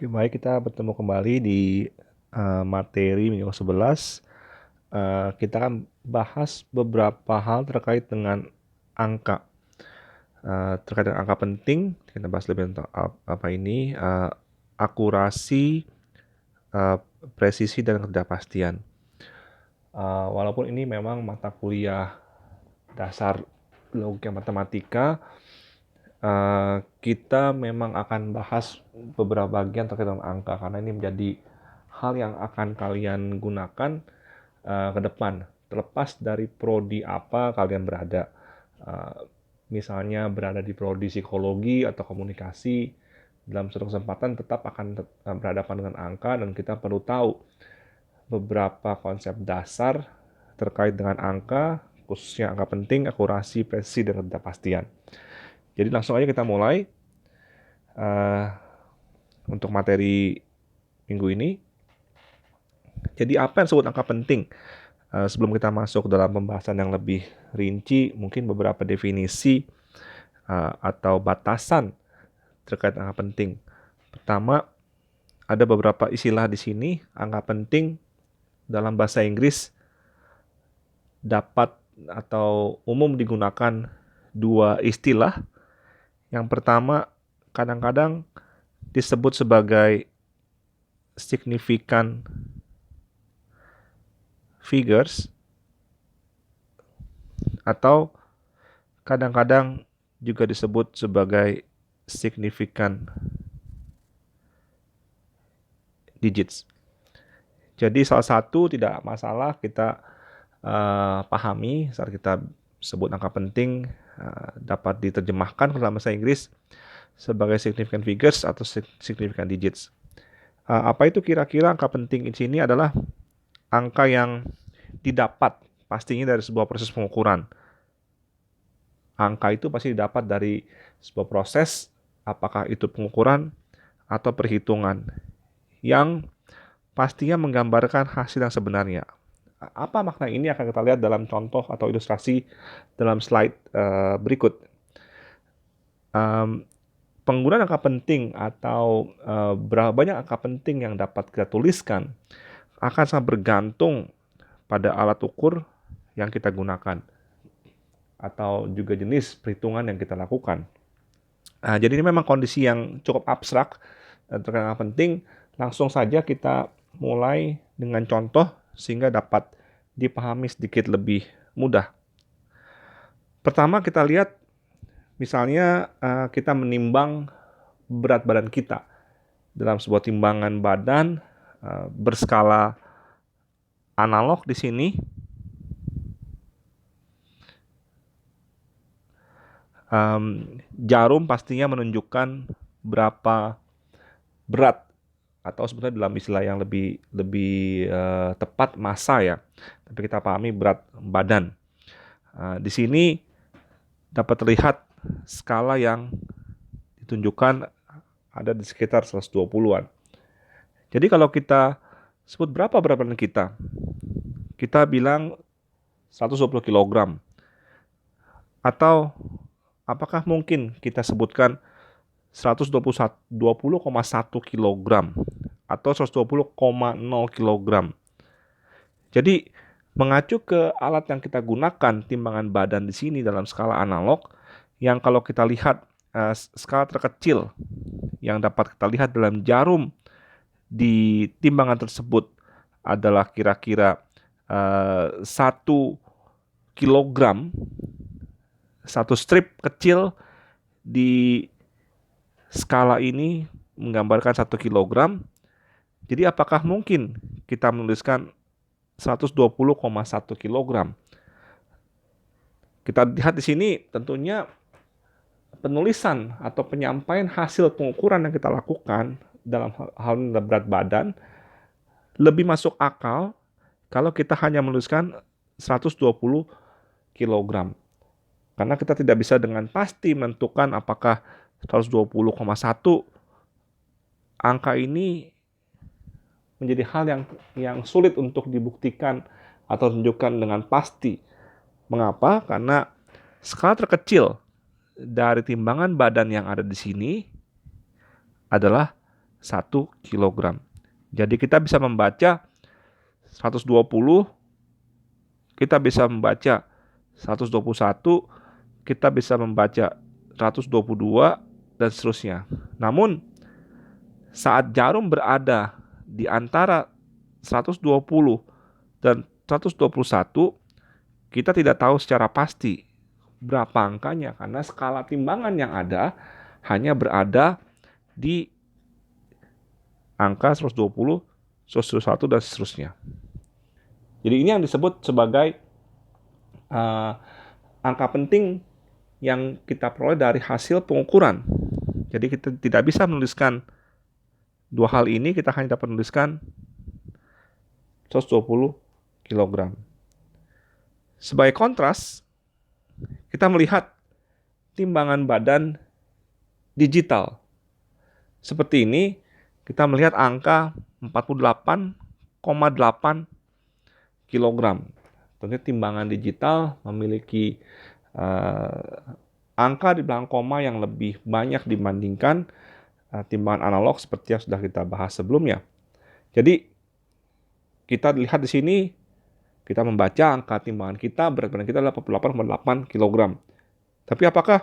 Oke, baik, kita bertemu kembali di materi minggu 11. Kita akan bahas beberapa hal terkait dengan angka. Terkait dengan angka penting, kita bahas lebih tentang apa ini, akurasi, presisi, dan ketidakpastian. Walaupun ini memang mata kuliah dasar logika matematika, kita memang akan bahas beberapa bagian terkait dengan angka karena ini menjadi hal yang akan kalian gunakan ke depan, terlepas dari prodi apa kalian berada. Misalnya berada di prodi psikologi atau komunikasi, dalam suatu kesempatan tetap akan berhadapan dengan angka, dan kita perlu tahu beberapa konsep dasar terkait dengan angka, khususnya angka penting, akurasi, presisi, dan ketidakpastian. Jadi langsung aja kita mulai untuk materi minggu ini. Jadi apa yang disebut angka penting? Sebelum kita masuk dalam pembahasan yang lebih rinci, mungkin beberapa definisi atau batasan terkait angka penting. Pertama, ada beberapa istilah di sini. Angka penting dalam bahasa Inggris dapat atau umum digunakan dua istilah. Yang pertama, kadang-kadang disebut sebagai significant figures, atau kadang-kadang juga disebut sebagai significant digits. Jadi salah satu tidak masalah kita pahami saat kita sebut angka penting, dapat diterjemahkan ke dalam bahasa Inggris sebagai significant figures atau significant digits. Apa itu kira-kira angka penting di sini? Adalah angka yang didapat pastinya dari sebuah proses pengukuran. Angka itu pasti didapat dari sebuah proses, apakah itu pengukuran atau perhitungan, yang pastinya menggambarkan hasil yang sebenarnya. Apa makna ini akan kita lihat dalam contoh atau ilustrasi dalam slide berikut. Penggunaan angka penting atau berapa banyak angka penting yang dapat kita tuliskan akan sangat bergantung pada alat ukur yang kita gunakan atau juga jenis perhitungan yang kita lakukan. Jadi ini memang kondisi yang cukup abstrak terkait angka penting. Langsung saja kita mulai dengan contoh sehingga dapat dipahami sedikit lebih mudah. Pertama kita lihat, misalnya kita menimbang berat badan kita dalam sebuah timbangan badan berskala analog di sini. Jarum pastinya menunjukkan berapa berat, atau sebenarnya dalam istilah yang lebih tepat massa ya. Tapi kita pahami berat badan. Di sini dapat terlihat skala yang ditunjukkan ada di sekitar 120-an. Jadi kalau kita sebut berapa berat badan kita, kita bilang 120 kg. Atau apakah mungkin kita sebutkan 120,1 kg atau 120,0 kg. Jadi mengacu ke alat yang kita gunakan, timbangan badan di sini dalam skala analog, yang kalau kita lihat skala terkecil yang dapat kita lihat dalam jarum di timbangan tersebut adalah kira-kira 1 kilogram. Satu strip kecil di skala ini menggambarkan 1 kilogram. Jadi apakah mungkin kita menuliskan 120,1 kilogram? Kita lihat di sini tentunya penulisan atau penyampaian hasil pengukuran yang kita lakukan dalam hal berat badan lebih masuk akal kalau kita hanya menuliskan 120 kilogram. Karena kita tidak bisa dengan pasti menentukan apakah 120,1 angka ini menjadi hal yang sulit untuk dibuktikan atau tunjukkan dengan pasti. Mengapa? Karena skala terkecil dari timbangan badan yang ada di sini adalah 1 kilogram. Jadi kita bisa membaca 120, kita bisa membaca 121, kita bisa membaca 122, dan seterusnya. Namun, saat jarum berada di antara 120 dan 121, kita tidak tahu secara pasti berapa angkanya karena skala timbangan yang ada hanya berada di angka 120, 121, dan seterusnya. Jadi ini yang disebut sebagai angka penting yang kita peroleh dari hasil pengukuran. Jadi kita tidak bisa menuliskan dua hal ini, kita hanya dapat menuliskan 120 kg. Sebagai kontras, kita melihat timbangan badan digital. Seperti ini, kita melihat angka 48,8 kg. Tentunya timbangan digital memiliki angka di belakang koma yang lebih banyak dibandingkan timbangan analog seperti yang sudah kita bahas sebelumnya. Jadi, kita lihat di sini, kita membaca angka timbangan kita, berat badan kita adalah 48,8 kg. Tapi apakah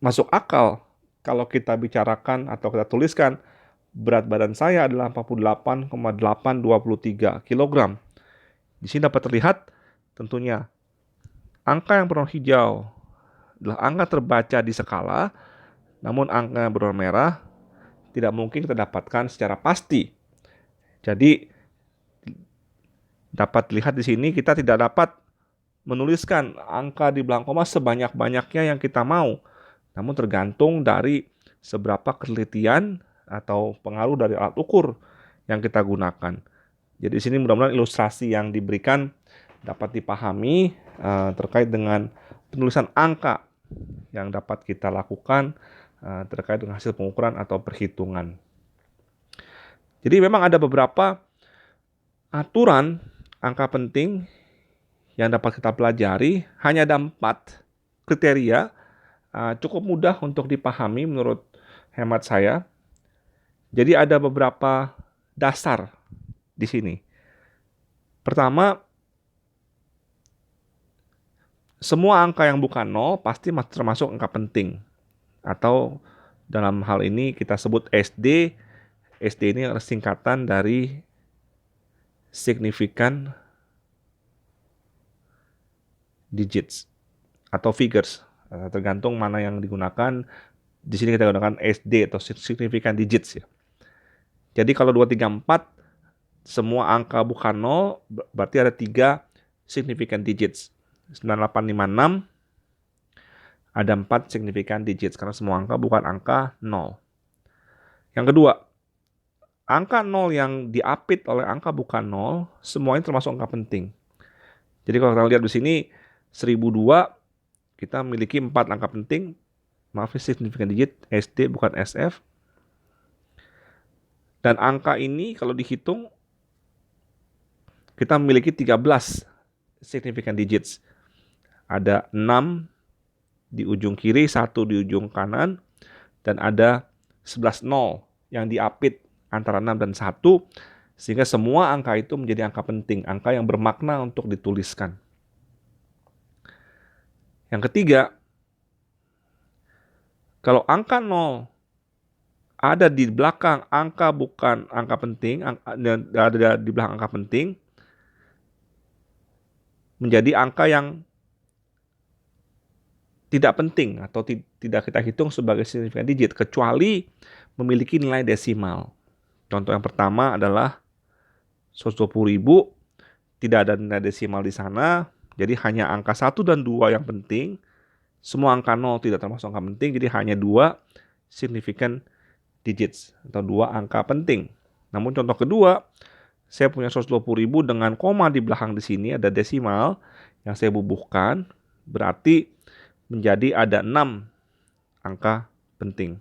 masuk akal kalau kita bicarakan atau kita tuliskan berat badan saya adalah 48,823 kg? Di sini dapat terlihat tentunya angka yang berwarna hijau adalah angka terbaca di skala, namun angka yang berwarna merah tidak mungkin kita dapatkan secara pasti. Jadi dapat dilihat di sini kita tidak dapat menuliskan angka di belakang koma sebanyak-banyaknya yang kita mau. Namun tergantung dari seberapa ketelitian atau pengaruh dari alat ukur yang kita gunakan. Jadi di sini mudah-mudahan ilustrasi yang diberikan dapat dipahami terkait dengan penulisan angka yang dapat kita lakukan terkait dengan hasil pengukuran atau perhitungan. Jadi memang ada beberapa aturan angka penting yang dapat kita pelajari. Hanya ada 4 kriteria, cukup mudah untuk dipahami menurut hemat saya. Jadi ada beberapa dasar di sini. Pertama, semua angka yang bukan 0 pasti termasuk angka penting. Atau dalam hal ini kita sebut SD. SD ini adalah singkatan dari significant digits atau figures, tergantung mana yang digunakan. Di sini kita gunakan SD atau significant digits ya. Jadi kalau 2, 3, 4 semua angka bukan 0, berarti ada 3 significant digits. 9856 ada 4 significant digits karena semua angka bukan angka 0. Yang kedua, angka 0 yang diapit oleh angka bukan 0 semuanya termasuk angka penting. Jadi kalau kita lihat di sini 1002 kita memiliki 4 angka penting. Maaf, significant digit SD bukan SF. Dan angka ini kalau dihitung kita memiliki 13 significant digits. Ada 6 di ujung kiri, 1 di ujung kanan, dan ada 11 0 yang diapit antara 6 dan 1, sehingga semua angka itu menjadi angka penting, angka yang bermakna untuk dituliskan. Yang ketiga, kalau angka 0 ada di belakang angka bukan angka penting, ada di belakang angka penting, menjadi angka yang tidak penting atau tidak kita hitung sebagai significant digit kecuali memiliki nilai desimal. Contoh yang pertama adalah 120.000, tidak ada nilai desimal di sana, jadi hanya angka 1 dan 2 yang penting. Semua angka 0 tidak termasuk angka penting, jadi hanya 2 significant digits atau 2 angka penting. Namun contoh kedua, saya punya 120.000 dengan koma di belakang di sini ada desimal yang saya bubuhkan, berarti menjadi ada 6 angka penting.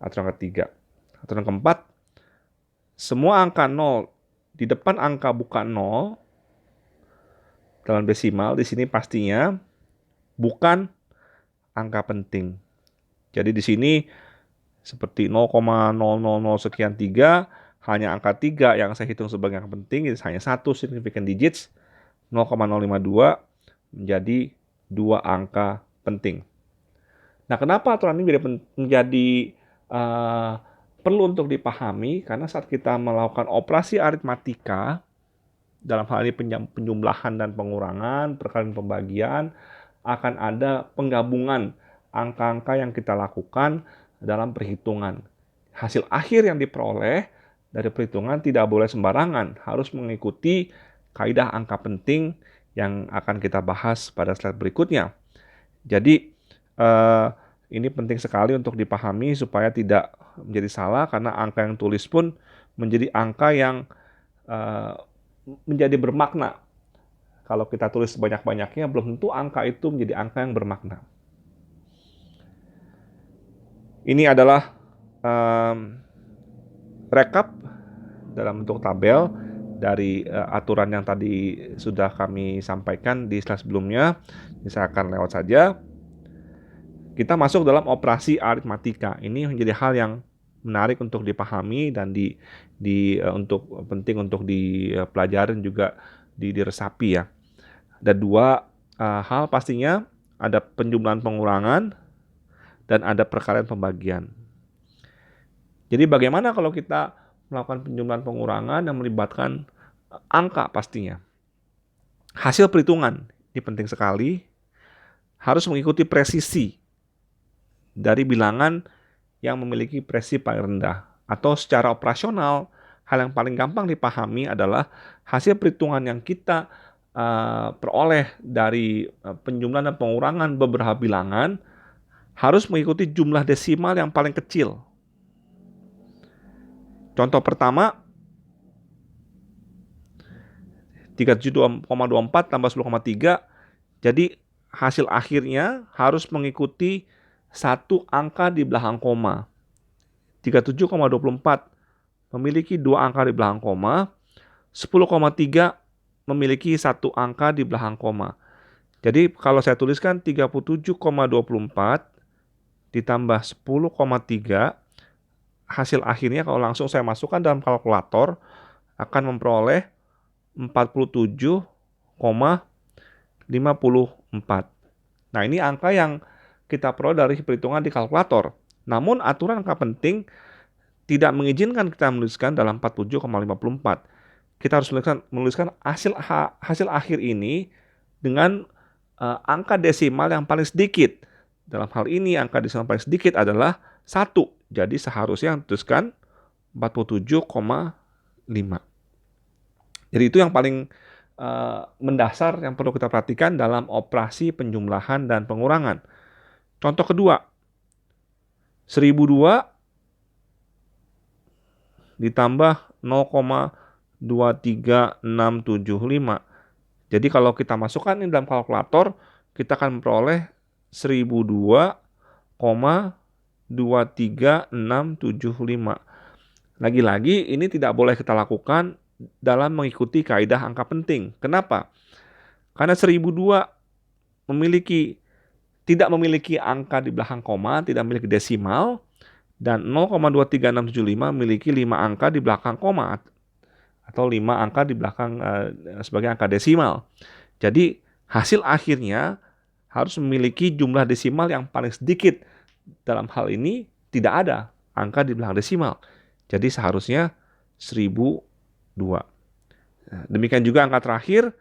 Aturan ketiga. Aturan keempat, semua angka 0 di depan angka bukan 0 dalam desimal di sini pastinya bukan angka penting. Jadi di sini seperti 0,000 sekian 3, hanya angka 3 yang saya hitung sebagai angka penting, hanya satu significant digits, 0,052 menjadi 2 angka penting. Nah, kenapa aturan ini menjadi perlu untuk dipahami? Karena saat kita melakukan operasi aritmatika, dalam hal ini penjumlahan dan pengurangan, perkalian pembagian, akan ada penggabungan angka-angka yang kita lakukan dalam perhitungan. Hasil akhir yang diperoleh dari perhitungan tidak boleh sembarangan, harus mengikuti kaidah angka penting yang akan kita bahas pada slide berikutnya. Jadi ini penting sekali untuk dipahami supaya tidak menjadi salah, karena angka yang tulis pun menjadi angka yang menjadi bermakna. Kalau kita tulis sebanyak-banyaknya, belum tentu angka itu menjadi angka yang bermakna. Ini adalah rekap dalam bentuk tabel dari aturan yang tadi sudah kami sampaikan di slide sebelumnya. Ini saya akan lewat saja. Kita masuk dalam operasi aritmatika. Ini menjadi hal yang menarik untuk dipahami dan penting untuk dipelajarin juga diresapi ya. Ada dua hal pastinya, ada penjumlahan pengurangan dan ada perkalian pembagian. Jadi bagaimana kalau kita melakukan penjumlahan pengurangan yang melibatkan angka pastinya? Hasil perhitungan ini penting sekali, harus mengikuti presisi dari bilangan yang memiliki presisi paling rendah. Atau secara operasional, hal yang paling gampang dipahami adalah hasil perhitungan yang kita peroleh dari penjumlahan dan pengurangan beberapa bilangan harus mengikuti jumlah desimal yang paling kecil. Contoh pertama, 37,24 tambah 10,3. Jadi hasil akhirnya harus mengikuti satu angka di belakang koma. 37,24 memiliki dua angka di belakang koma. 10,3 memiliki satu angka di belakang koma. Jadi kalau saya tuliskan 37,24 ditambah 10,3, hasil akhirnya kalau langsung saya masukkan dalam kalkulator akan memperoleh 47,54. Nah, ini angka yang kita peroleh dari perhitungan di kalkulator. Namun aturan angka penting tidak mengizinkan kita menuliskan dalam 47,54. Kita harus menuliskan hasil akhir ini dengan angka desimal yang paling sedikit. Dalam hal ini angka desimal paling sedikit adalah 1. Jadi seharusnya tuliskan 47,5. Jadi itu yang paling mendasar yang perlu kita perhatikan dalam operasi penjumlahan dan pengurangan. Contoh kedua, 1002 ditambah 0,23675. Jadi kalau kita masukkan ini dalam kalkulator, kita akan memperoleh 1002,23675. Lagi-lagi ini tidak boleh kita lakukan dalam mengikuti kaidah angka penting. Kenapa? Karena 1002 tidak memiliki angka di belakang koma, tidak memiliki desimal, dan 0,23675 memiliki 5 angka di belakang koma atau 5 angka di belakang sebagai angka desimal. Jadi hasil akhirnya harus memiliki jumlah desimal yang paling sedikit. Dalam hal ini tidak ada angka di belakang desimal. Jadi seharusnya 1002. Demikian juga angka terakhir.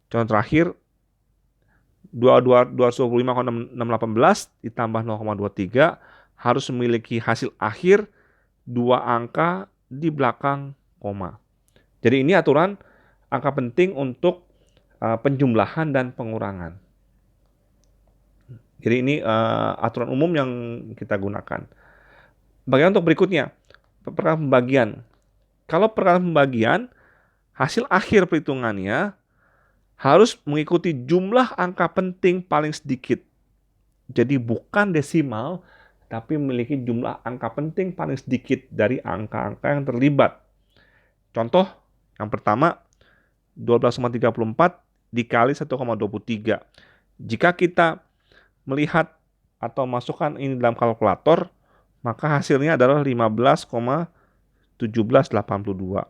Contoh terakhir 225,618 ditambah 0,23 harus memiliki hasil akhir 2 angka di belakang koma. Jadi ini aturan angka penting untuk penjumlahan dan pengurangan. Jadi ini aturan umum yang kita gunakan. Bagian untuk berikutnya, perkalian pembagian. Kalau perkalian pembagian, hasil akhir perhitungannya harus mengikuti jumlah angka penting paling sedikit. Jadi bukan desimal, tapi memiliki jumlah angka penting paling sedikit dari angka-angka yang terlibat. Contoh yang pertama, 12,34 dikali 1,23. Jika kita melihat atau masukkan ini dalam kalkulator, maka hasilnya adalah 15,1782.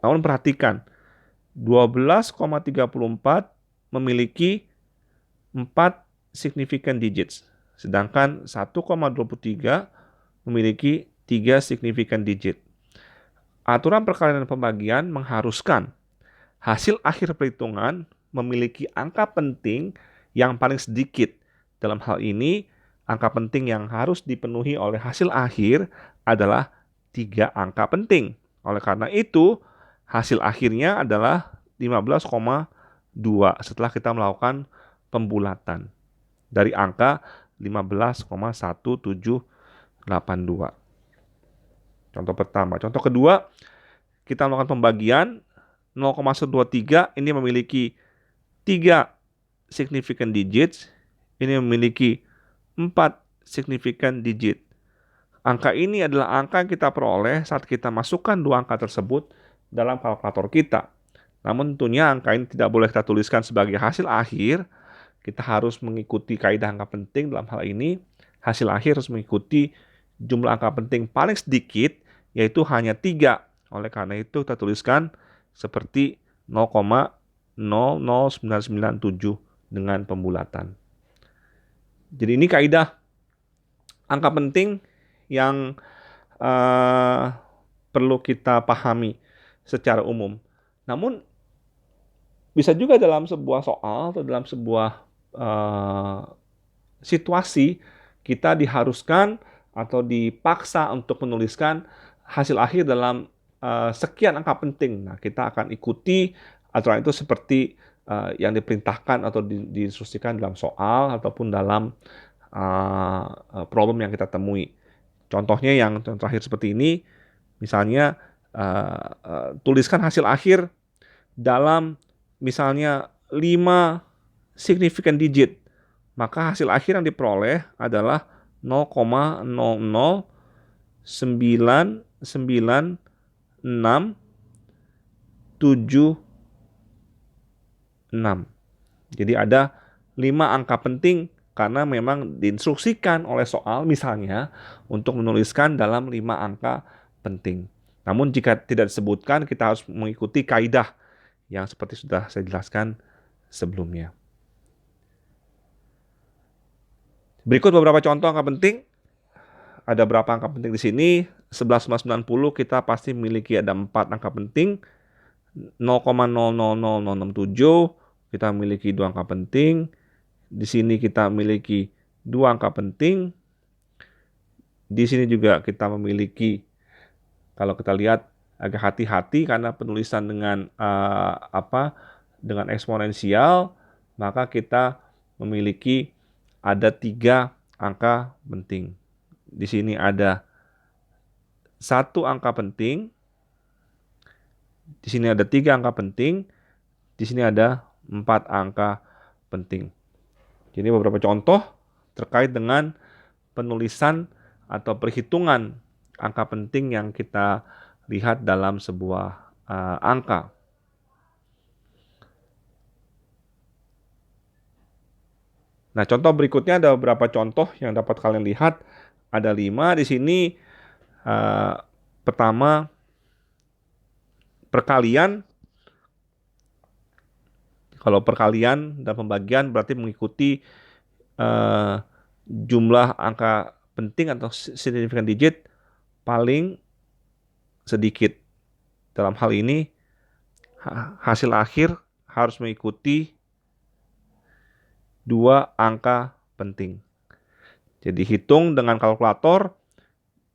Namun perhatikan, 12,34 memiliki 4 significant digits, sedangkan 1,23 memiliki 3 significant digit. Aturan perkalian dan pembagian mengharuskan hasil akhir perhitungan memiliki angka penting yang paling sedikit. Dalam hal ini, angka penting yang harus dipenuhi oleh hasil akhir adalah 3 angka penting. Oleh karena itu, hasil akhirnya adalah 15,2 setelah kita melakukan pembulatan dari angka 15,1782. Contoh pertama. Contoh kedua, kita melakukan pembagian 0,123 ini memiliki 3 significant digits, ini memiliki 4 significant digit. Angka ini adalah angka yang kita peroleh saat kita masukkan 2 angka tersebut dalam kalkulator kita. Namun tentunya angka ini tidak boleh kita tuliskan sebagai hasil akhir. Kita harus mengikuti kaidah angka penting. Dalam hal ini, hasil akhir harus mengikuti jumlah angka penting paling sedikit, yaitu hanya 3. Oleh karena itu, kita tuliskan seperti 0,00997 dengan pembulatan. Jadi ini kaidah angka penting yang perlu kita pahami secara umum. Namun, bisa juga dalam sebuah soal atau dalam sebuah situasi kita diharuskan atau dipaksa untuk menuliskan hasil akhir dalam sekian angka penting. Nah, kita akan ikuti aturan itu seperti yang diperintahkan atau diinstruksikan dalam soal ataupun dalam problem yang kita temui. Contohnya yang terakhir seperti ini, misalnya tuliskan hasil akhir dalam misalnya 5 significant digit, maka hasil akhir yang diperoleh adalah 0,09976. Jadi ada 5 angka penting karena memang diinstruksikan oleh soal misalnya untuk menuliskan dalam 5 angka penting. Namun jika tidak disebutkan, kita harus mengikuti kaidah yang seperti sudah saya jelaskan sebelumnya. Berikut beberapa contoh angka penting. Ada berapa angka penting di sini? 11,90 kita pasti memiliki ada 4 angka penting. 0,000067 kita memiliki 2 angka penting. Di sini kita memiliki 2 angka penting. Di sini juga kita memiliki, kalau kita lihat agak hati-hati karena penulisan dengan dengan eksponensial, maka kita memiliki ada 3 angka penting. Di sini ada 1 angka penting. Di sini ada 3 angka penting. Di sini ada 4 angka penting. Jadi beberapa contoh terkait dengan penulisan atau perhitungan angka penting yang kita lihat dalam sebuah angka. Nah, contoh berikutnya ada beberapa contoh yang dapat kalian lihat. Ada 5 di sini. Pertama, perkalian. Kalau perkalian dan pembagian berarti mengikuti jumlah angka penting atau significant digit paling sedikit. Dalam hal ini, hasil akhir harus mengikuti 2 angka penting. Jadi hitung dengan kalkulator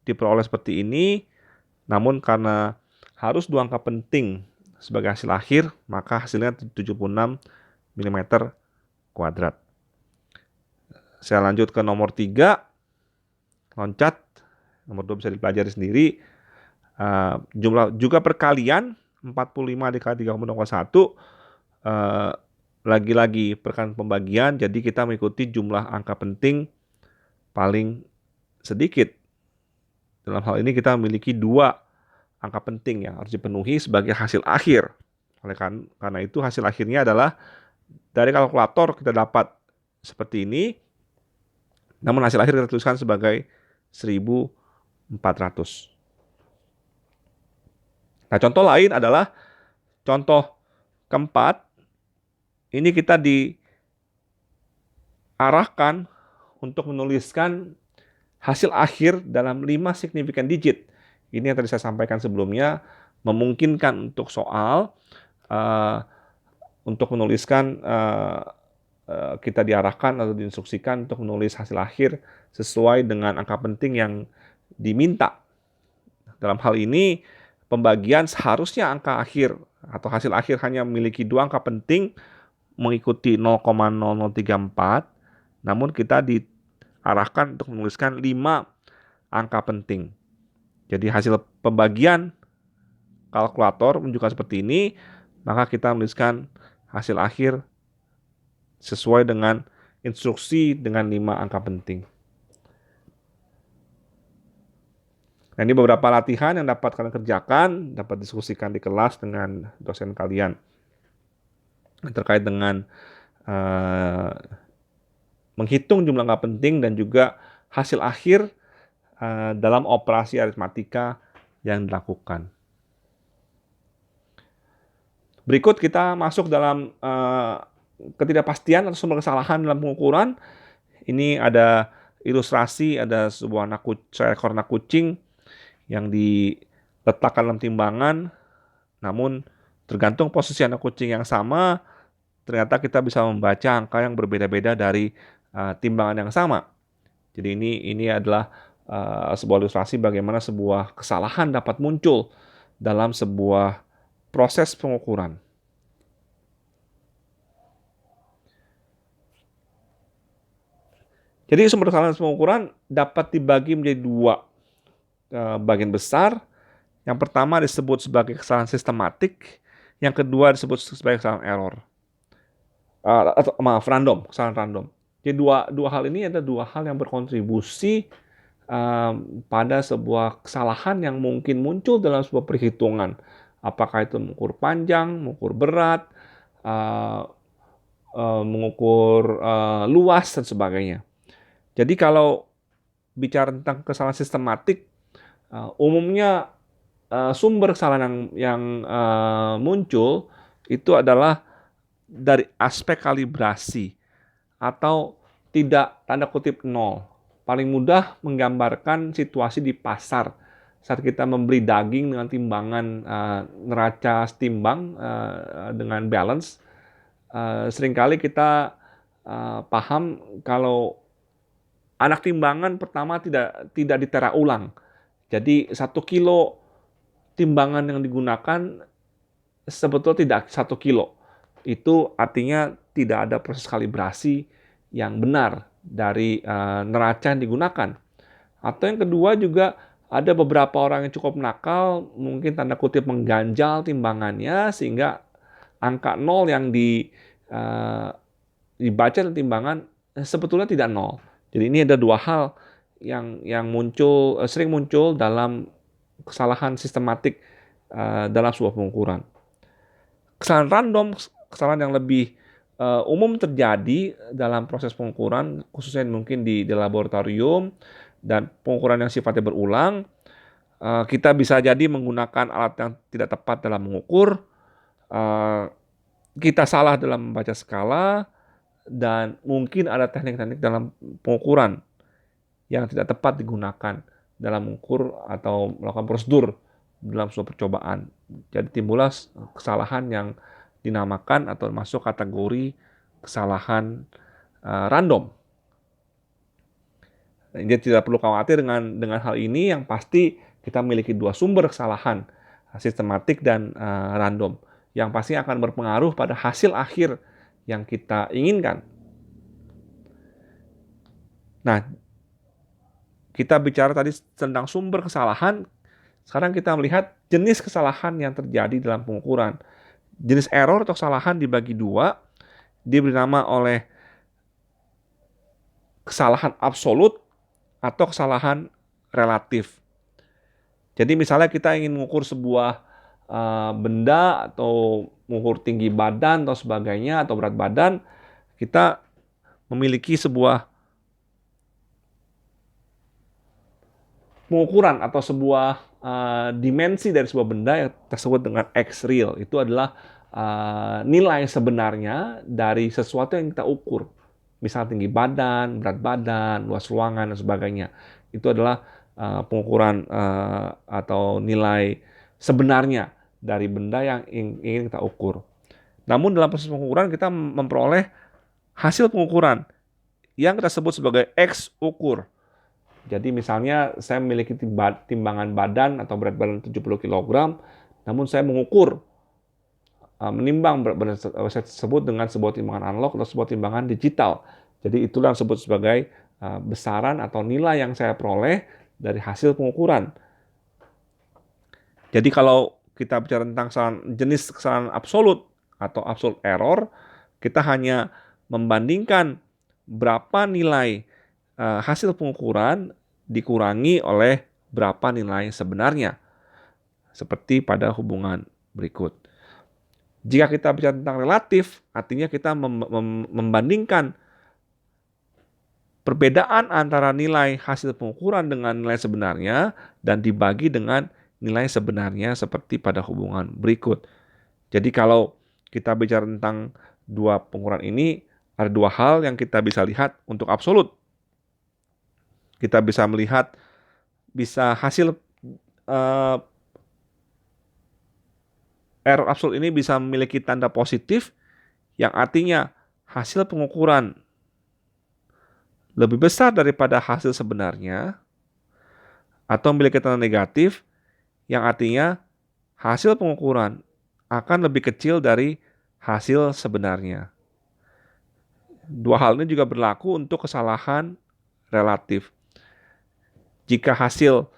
diperoleh seperti ini, namun karena harus 2 angka penting sebagai hasil akhir, maka hasilnya 76 mm kuadrat. Saya lanjut ke nomor 3, loncat. Nomor 2 bisa dipelajari sendiri. Jumlah juga perkalian 45 dikali 3,01. Lagi-lagi perkalian pembagian, jadi kita mengikuti jumlah angka penting paling sedikit. Dalam hal ini kita memiliki 2 angka penting yang harus dipenuhi sebagai hasil akhir. Karena itu hasil akhirnya adalah dari kalkulator kita dapat seperti ini. Namun hasil akhir kita tuliskan sebagai 1000 400. Nah, contoh lain adalah contoh keempat. Ini kita diarahkan untuk menuliskan hasil akhir dalam 5 signifikan digit. Ini yang tadi saya sampaikan sebelumnya, memungkinkan untuk soal untuk menuliskan kita diarahkan atau diinstruksikan untuk menulis hasil akhir sesuai dengan angka penting yang diminta. Dalam hal ini, pembagian seharusnya angka akhir atau hasil akhir hanya memiliki 2 angka penting mengikuti 0,0034, namun kita diarahkan untuk menuliskan 5 angka penting. Jadi hasil pembagian kalkulator menunjukkan seperti ini, maka kita menuliskan hasil akhir sesuai dengan instruksi dengan 5 angka penting. Nah, ini beberapa latihan yang dapat kalian kerjakan, dapat diskusikan di kelas dengan dosen kalian terkait dengan menghitung jumlah angka penting dan juga hasil akhir dalam operasi aritmatika yang dilakukan. Berikut kita masuk dalam ketidakpastian atau sumber kesalahan dalam pengukuran. Ini ada ilustrasi, ada sebuah seekor anak kucing yang diletakkan dalam timbangan, namun tergantung posisi anak kucing yang sama, ternyata kita bisa membaca angka yang berbeda-beda dari timbangan yang sama. Jadi ini adalah sebuah ilustrasi bagaimana sebuah kesalahan dapat muncul dalam sebuah proses pengukuran. Jadi sumber kesalahan pengukuran dapat dibagi menjadi 2 bagian besar. Yang pertama disebut sebagai kesalahan sistematik, yang kedua disebut sebagai kesalahan error. Random, kesalahan random. Jadi dua hal ini ada 2 hal yang berkontribusi pada sebuah kesalahan yang mungkin muncul dalam sebuah perhitungan. Apakah itu mengukur panjang, mengukur berat, mengukur luas, dan sebagainya. Jadi kalau bicara tentang kesalahan sistematik, umumnya sumber kesalahan yang muncul itu adalah dari aspek kalibrasi atau tidak tanda kutip nol. Paling mudah menggambarkan situasi di pasar saat kita membeli daging dengan timbangan neraca setimbang dengan balance. Seringkali kita paham kalau anak timbangan pertama tidak ditera ulang. Jadi 1 kilo timbangan yang digunakan sebetulnya tidak 1 kilo. Itu artinya tidak ada proses kalibrasi yang benar dari neraca yang digunakan. Atau yang kedua juga ada beberapa orang yang cukup nakal, mungkin tanda kutip mengganjal timbangannya sehingga angka 0 yang dibaca dalam timbangan sebetulnya tidak 0. Jadi ini ada 2 hal yang sering muncul dalam kesalahan sistematik dalam sebuah pengukuran. Kesalahan random, kesalahan yang lebih umum terjadi dalam proses pengukuran, khususnya mungkin di laboratorium dan pengukuran yang sifatnya berulang. Kita bisa jadi menggunakan alat yang tidak tepat dalam mengukur, kita salah dalam membaca skala, dan mungkin ada teknik-teknik dalam pengukuran yang tidak tepat digunakan dalam mengukur atau melakukan prosedur dalam sebuah percobaan. Jadi timbullah kesalahan yang dinamakan atau masuk kategori kesalahan random. Jadi tidak perlu khawatir dengan hal ini, yang pasti kita memiliki 2 sumber kesalahan, sistematik dan random, yang pasti akan berpengaruh pada hasil akhir yang kita inginkan. Nah, kita bicara tadi tentang sumber kesalahan, sekarang kita melihat jenis kesalahan yang terjadi dalam pengukuran. Jenis error atau kesalahan dibagi 2, diberi nama oleh kesalahan absolut atau kesalahan relatif. Jadi misalnya kita ingin mengukur sebuah benda atau mengukur tinggi badan atau sebagainya atau berat badan, kita memiliki sebuah pengukuran atau sebuah dimensi dari sebuah benda yang tersebut dengan X real. Itu adalah nilai sebenarnya dari sesuatu yang kita ukur. Misal tinggi badan, berat badan, luas ruangan, dan sebagainya. Itu adalah pengukuran atau nilai sebenarnya dari benda yang ingin kita ukur. Namun dalam proses pengukuran kita memperoleh hasil pengukuran yang kita sebut sebagai X ukur. Jadi misalnya saya memiliki timbangan badan atau berat badan 70 kg, namun saya mengukur, menimbang berat badan tersebut dengan sebuah timbangan analog atau sebuah timbangan digital. Jadi itulah yang disebut sebagai besaran atau nilai yang saya peroleh dari hasil pengukuran. Jadi kalau kita bicara tentang jenis kesalahan absolut atau absolute error, kita hanya membandingkan berapa nilai hasil pengukuran dikurangi oleh berapa nilai sebenarnya, seperti pada hubungan berikut. Jika kita bicara tentang relatif, artinya kita membandingkan perbedaan antara nilai hasil pengukuran dengan nilai sebenarnya dan dibagi dengan nilai sebenarnya seperti pada hubungan berikut. Jadi kalau kita bicara tentang dua pengukuran ini, ada dua hal yang kita bisa lihat untuk absolut. Kita bisa melihat hasil error absolut ini bisa memiliki tanda positif yang artinya hasil pengukuran lebih besar daripada hasil sebenarnya, atau memiliki tanda negatif yang artinya hasil pengukuran akan lebih kecil dari hasil sebenarnya. Dua hal ini juga berlaku untuk kesalahan relatif. Jika hasil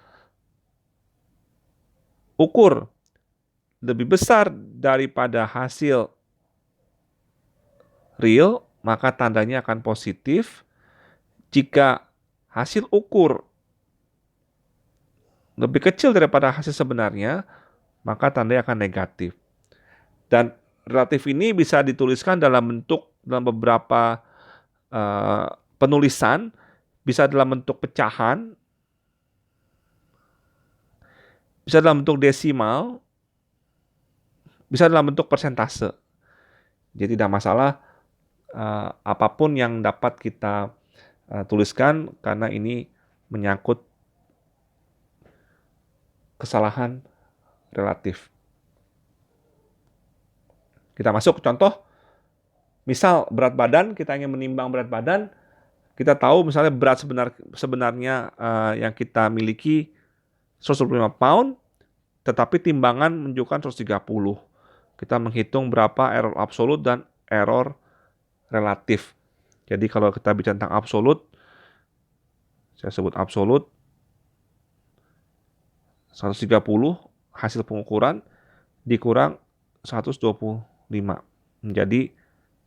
ukur lebih besar daripada hasil real, maka tandanya akan positif. Jika hasil ukur lebih kecil daripada hasil sebenarnya, maka tandanya akan negatif. Dan relatif ini bisa dituliskan dalam beberapa penulisan, bisa dalam bentuk pecahan, bisa dalam bentuk desimal, bisa dalam bentuk persentase. Jadi tidak masalah apapun yang dapat kita tuliskan, karena ini menyangkut kesalahan relatif. Kita masuk ke contoh. Misal berat badan, kita ingin menimbang berat badan. Kita tahu misalnya berat sebenarnya yang kita miliki 125 pound, tetapi timbangan menunjukkan 130. Kita menghitung berapa error absolut dan error relatif. Jadi kalau kita bicara tentang absolut, saya sebut absolut, 130 hasil pengukuran dikurang 125 menjadi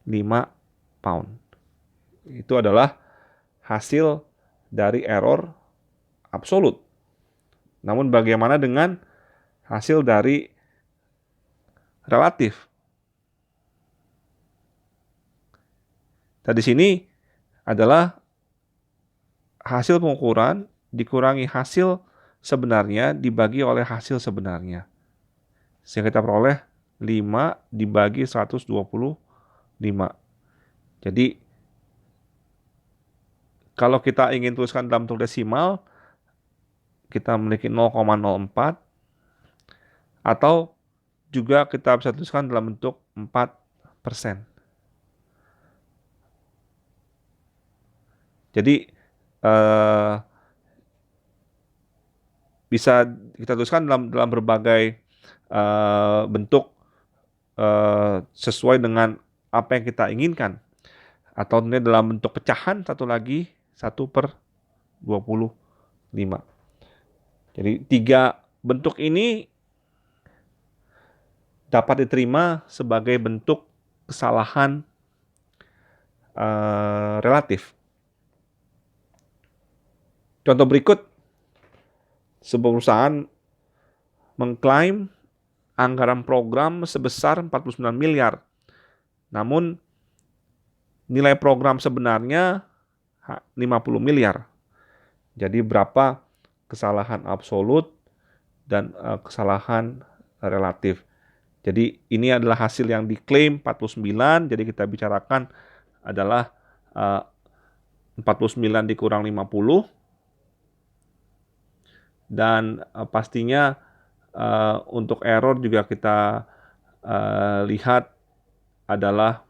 5 pound. Itu adalah hasil dari error absolut. Namun bagaimana dengan hasil dari relatif? Di sini adalah hasil pengukuran dikurangi hasil sebenarnya dibagi oleh hasil sebenarnya. Sehingga kita peroleh 5 dibagi 125. Jadi kalau kita ingin tuliskan dalam bentuk desimal, kita memiliki 0,04, atau juga kita bisa tuliskan dalam bentuk 4%. Jadi bisa kita tuliskan dalam berbagai bentuk sesuai dengan apa yang kita inginkan. Atau dalam bentuk pecahan, satu lagi 1/25. Jadi 3 bentuk ini dapat diterima sebagai bentuk kesalahan relatif. Contoh berikut, sebuah perusahaan mengklaim anggaran program sebesar 49 miliar. Namun nilai program sebenarnya 50 miliar. Jadi berapa kesalahan absolut, dan kesalahan relatif. Jadi ini adalah hasil yang diklaim 49, jadi kita bicarakan adalah 49 dikurang 50, dan pastinya untuk error juga kita lihat adalah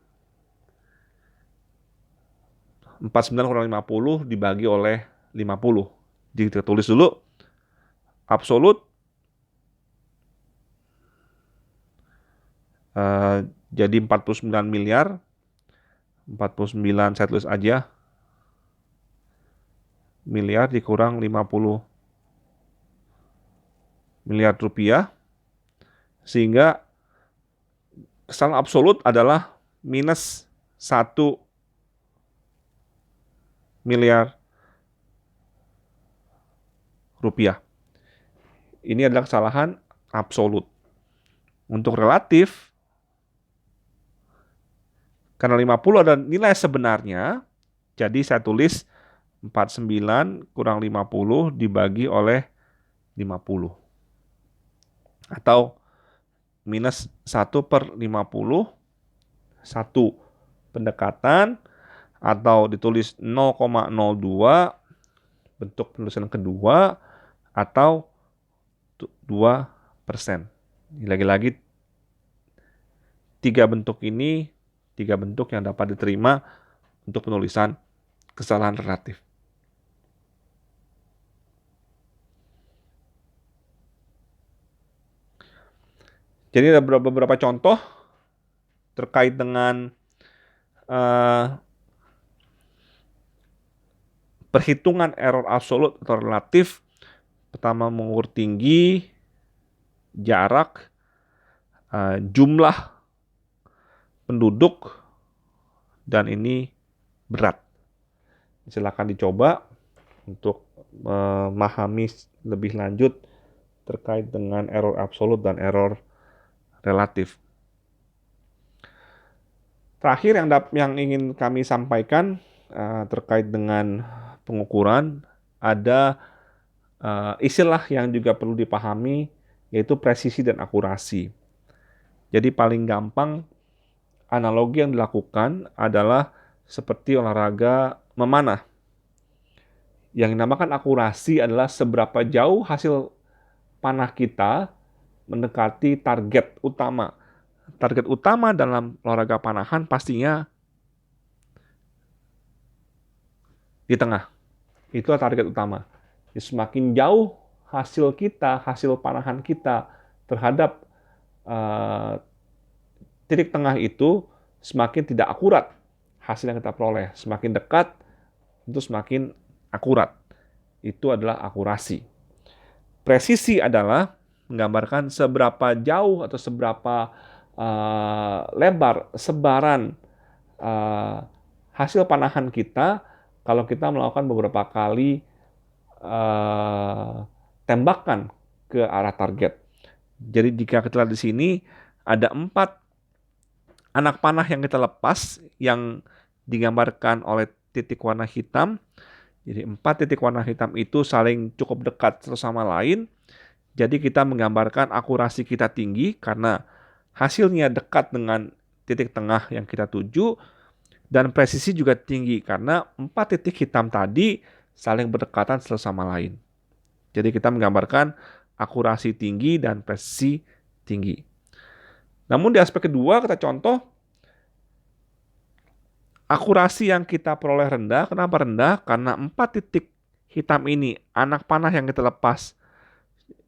49 kurang 50 dibagi oleh 50. Jadi kita tulis dulu absolut jadi 49 miliar. 49 saya tulis aja. Miliar dikurang 50 miliar rupiah. Sehingga kesalahan absolut adalah minus 1 miliar rupiah. Ini adalah kesalahan absolut. Untuk relatif, karena 50 ada nilai sebenarnya, jadi saya tulis 49 kurang 50 dibagi oleh 50. Atau minus 1/50, 1 pendekatan, atau ditulis 0,02 bentuk penulisan kedua, atau 2%. Lagi-lagi 3 bentuk ini, 3 bentuk yang dapat diterima untuk penulisan kesalahan relatif. Jadi ada beberapa contoh terkait dengan perhitungan error absolut atau relatif. Pertama, mengukur tinggi, jarak, jumlah penduduk, dan ini berat. Silakan dicoba untuk memahami lebih lanjut terkait dengan error absolut dan error relatif. Terakhir yang ingin kami sampaikan terkait dengan pengukuran, ada istilah yang juga perlu dipahami, yaitu presisi dan akurasi. Jadi paling gampang analogi yang dilakukan adalah seperti olahraga memanah. Yang dinamakan akurasi adalah seberapa jauh hasil panah kita mendekati target utama. Target utama dalam olahraga panahan pastinya di tengah. Itulah target utama. Semakin jauh hasil panahan kita terhadap titik tengah itu, semakin tidak akurat hasil yang kita peroleh. Semakin dekat, itu semakin akurat. Itu adalah akurasi. Presisi adalah menggambarkan seberapa jauh atau seberapa lebar sebaran hasil panahan kita kalau kita melakukan beberapa kali tembakan ke arah target. Jadi jika kita lihat di sini ada 4 anak panah yang kita lepas yang digambarkan oleh titik warna hitam. Jadi 4 titik warna hitam itu saling cukup dekat satu sama lain. Jadi kita menggambarkan akurasi kita tinggi karena hasilnya dekat dengan titik tengah yang kita tuju, dan presisi juga tinggi karena 4 titik hitam tadi saling berdekatan satu sama lain. Jadi kita menggambarkan akurasi tinggi dan presisi tinggi. Namun di aspek kedua kita contoh akurasi yang kita peroleh rendah. Kenapa rendah? Karena 4 titik hitam ini, anak panah yang kita lepas,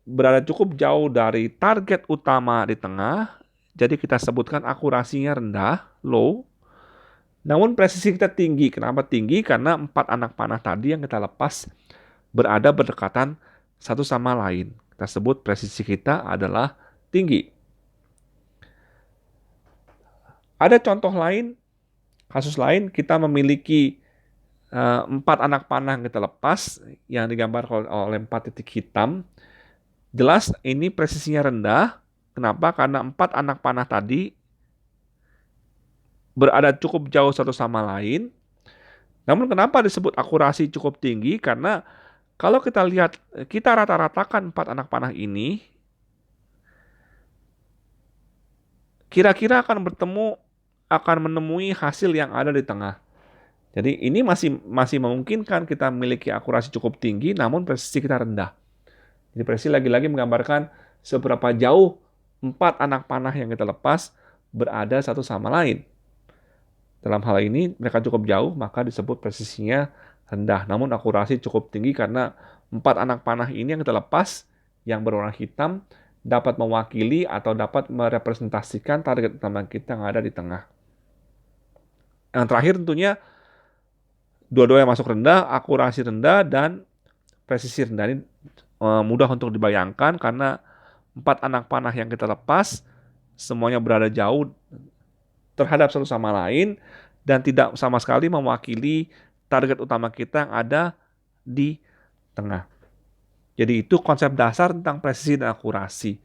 berada cukup jauh dari target utama di tengah. Jadi kita sebutkan akurasinya rendah, low. Namun presisi kita tinggi. Kenapa tinggi? Karena 4 anak panah tadi yang kita lepas berada berdekatan satu sama lain. Kita sebut presisi kita adalah tinggi. Ada contoh lain, kasus lain, kita memiliki 4 anak panah yang kita lepas yang digambarkan oleh 4 titik hitam. Jelas ini presisinya rendah. Kenapa? Karena 4 anak panah tadi berada cukup jauh satu sama lain. Namun kenapa disebut akurasi cukup tinggi? Karena Kalau kita lihat, kita rata-ratakan 4 anak panah ini, kira-kira akan menemui hasil yang ada di tengah. Jadi ini masih memungkinkan kita memiliki akurasi cukup tinggi, namun presisi kita rendah. Jadi presisi lagi-lagi menggambarkan seberapa jauh 4 anak panah yang kita lepas berada satu sama lain. Dalam hal ini mereka cukup jauh, maka disebut presisinya rendah. Namun akurasi cukup tinggi karena 4 anak panah ini yang kita lepas yang berwarna hitam dapat mewakili atau dapat merepresentasikan target utama kita yang ada di tengah. Yang terakhir tentunya dua-duanya masuk rendah, akurasi rendah, dan presisi rendah. Ini mudah untuk dibayangkan karena 4 anak panah yang kita lepas semuanya berada jauh terhadap satu sama lain dan tidak sama sekali mewakili target utama kita yang ada di tengah. Jadi itu konsep dasar tentang presisi dan akurasi.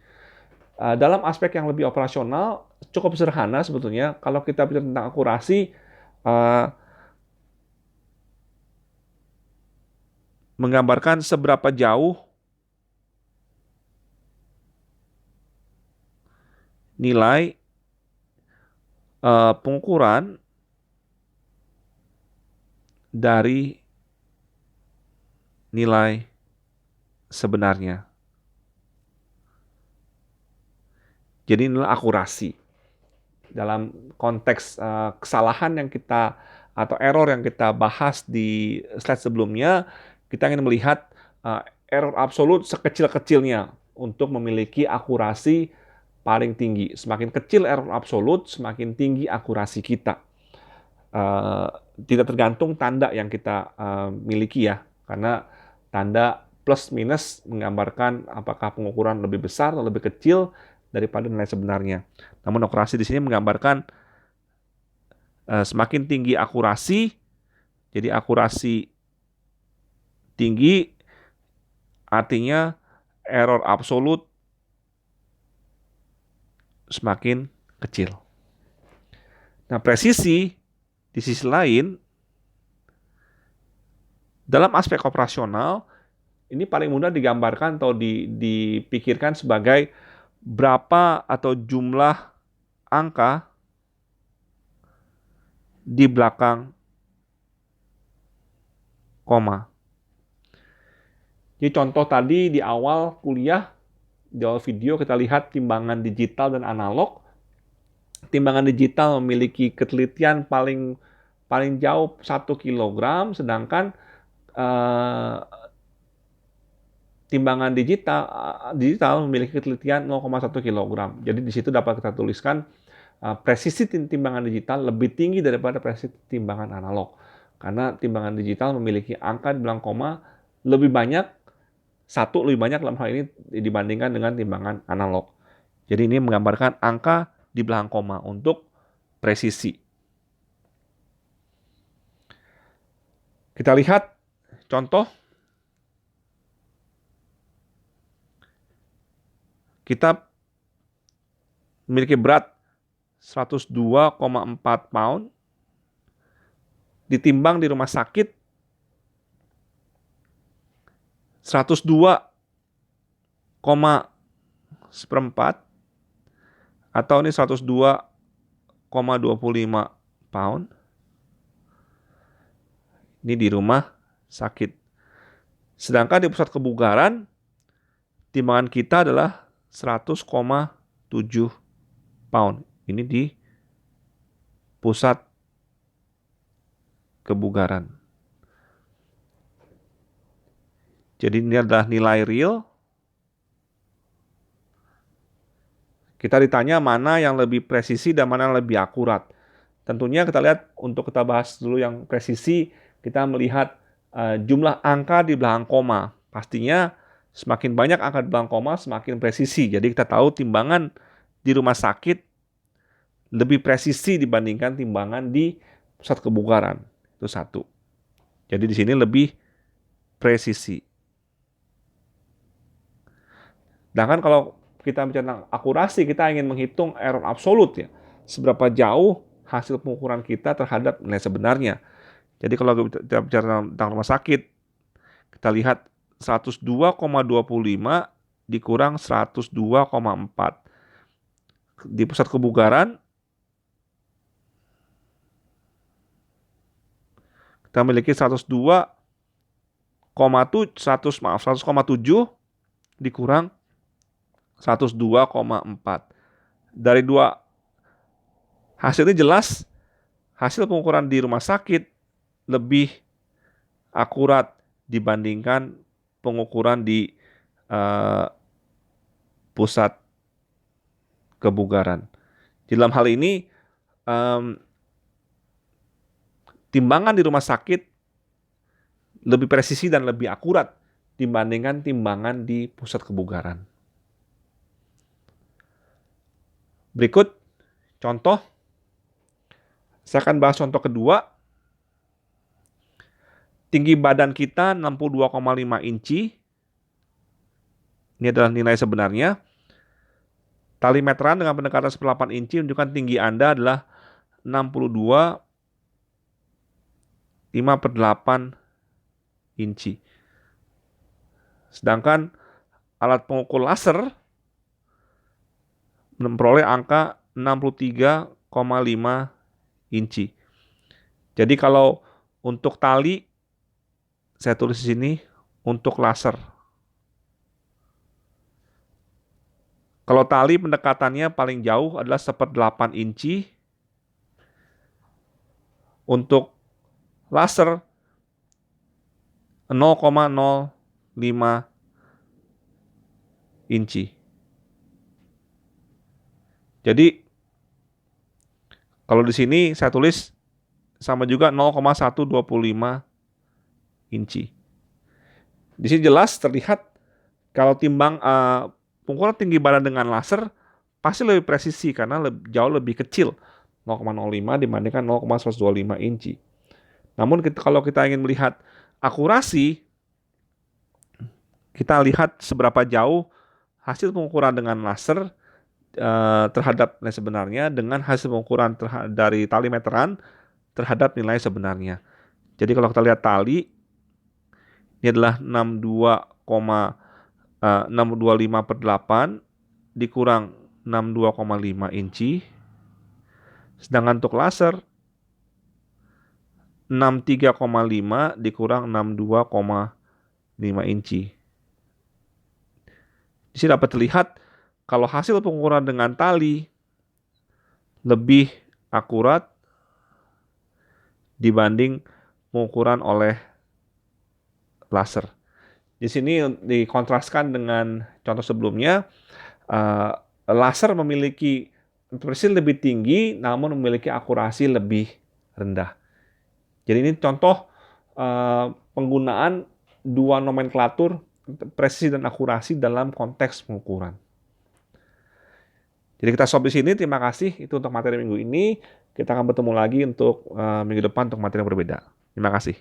Dalam aspek yang lebih operasional, cukup sederhana sebetulnya. Kalau kita bicara tentang akurasi, menggambarkan seberapa jauh nilai pengukuran dari nilai sebenarnya. Jadi inilah akurasi. Dalam konteks kesalahan yang kita atau error yang kita bahas di slide sebelumnya, kita ingin melihat error absolut sekecil-kecilnya untuk memiliki akurasi paling tinggi. Semakin kecil error absolut, semakin tinggi akurasi kita. Tidak tergantung tanda yang kita miliki ya, karena tanda plus minus menggambarkan apakah pengukuran lebih besar atau lebih kecil daripada nilai sebenarnya. Namun akurasi di sini menggambarkan semakin tinggi akurasi, jadi akurasi tinggi artinya error absolut semakin kecil. Nah, presisi di sisi lain, dalam aspek operasional, ini paling mudah digambarkan atau dipikirkan sebagai berapa atau jumlah angka di belakang koma. Jadi contoh tadi di awal kuliah, di awal video kita lihat timbangan digital dan analog. Timbangan digital memiliki ketelitian paling jauh 1 kg, sedangkan timbangan digital memiliki ketelitian 0,1 kg. Jadi di situ dapat kita tuliskan presisi timbangan digital lebih tinggi daripada presisi timbangan analog. Karena timbangan digital memiliki angka di belakang koma lebih banyak dalam hal ini dibandingkan dengan timbangan analog. Jadi ini menggambarkan angka di belakang koma untuk presisi. Kita lihat contoh. Kita memiliki berat 102,4 pound, ditimbang di rumah sakit 102,4 atau ini 102,25 pound. Ini di rumah sakit. Sedangkan di pusat kebugaran timbangan kita adalah 100,7 pound. Ini di pusat kebugaran. Jadi ini adalah nilai real. Kita ditanya mana yang lebih presisi dan mana yang lebih akurat. Tentunya kita lihat untuk kita bahas dulu yang presisi, kita melihat jumlah angka di belakang koma. Pastinya semakin banyak angka di belakang koma, semakin presisi. Jadi kita tahu timbangan di rumah sakit lebih presisi dibandingkan timbangan di pusat kebugaran. Itu satu. Jadi di sini lebih presisi. Sedangkan kalau kita bicara tentang akurasi, kita ingin menghitung error absolut ya. Seberapa jauh hasil pengukuran kita terhadap nilai sebenarnya. Jadi kalau kita bicara tentang rumah sakit, kita lihat 102,25 dikurang 102,4. Di pusat kebugaran kita memiliki 100,7 dikurang 102,4. Dari dua hasil ini jelas hasil pengukuran di rumah sakit lebih akurat dibandingkan pengukuran di pusat kebugaran. Dalam hal ini timbangan di rumah sakit lebih presisi dan lebih akurat dibandingkan timbangan di pusat kebugaran. Berikut contoh. Saya akan bahas contoh kedua. Tinggi badan kita 62,5 inci. Ini adalah nilai sebenarnya. Tali meteran dengan pendekatan 1/8 inci menunjukkan tinggi Anda adalah 62,5/8 inci. Sedangkan alat pengukur laser memperoleh angka 63,5 inci. Jadi kalau untuk tali, saya tulis di sini untuk laser. Kalau tali pendekatannya paling jauh adalah 1/8 inci. Untuk laser 0,05 inci. Jadi kalau di sini saya tulis sama juga 0,125 inci. Di sini jelas terlihat kalau timbang pengukuran tinggi badan dengan laser pasti lebih presisi karena jauh lebih kecil 0,05 dibandingkan 0,125 inci. Namun kalau kita ingin melihat akurasi, kita lihat seberapa jauh hasil pengukuran dengan laser terhadap nilai sebenarnya dengan hasil pengukuran dari tali meteran terhadap nilai sebenarnya. Jadi kalau kita lihat tali, ini adalah 625/8 dikurang 62,5 inci. Sedangkan untuk laser 63,5 dikurang 62,5 inci. Di sini dapat terlihat kalau hasil pengukuran dengan tali lebih akurat dibanding pengukuran oleh laser. Di sini dikontraskan dengan contoh sebelumnya, laser memiliki presisi lebih tinggi namun memiliki akurasi lebih rendah. Jadi ini contoh penggunaan dua nomenklatur presisi dan akurasi dalam konteks pengukuran. Jadi kita stop di sini. Terima kasih. Itu untuk materi minggu ini. Kita akan bertemu lagi untuk minggu depan untuk materi yang berbeda. Terima kasih.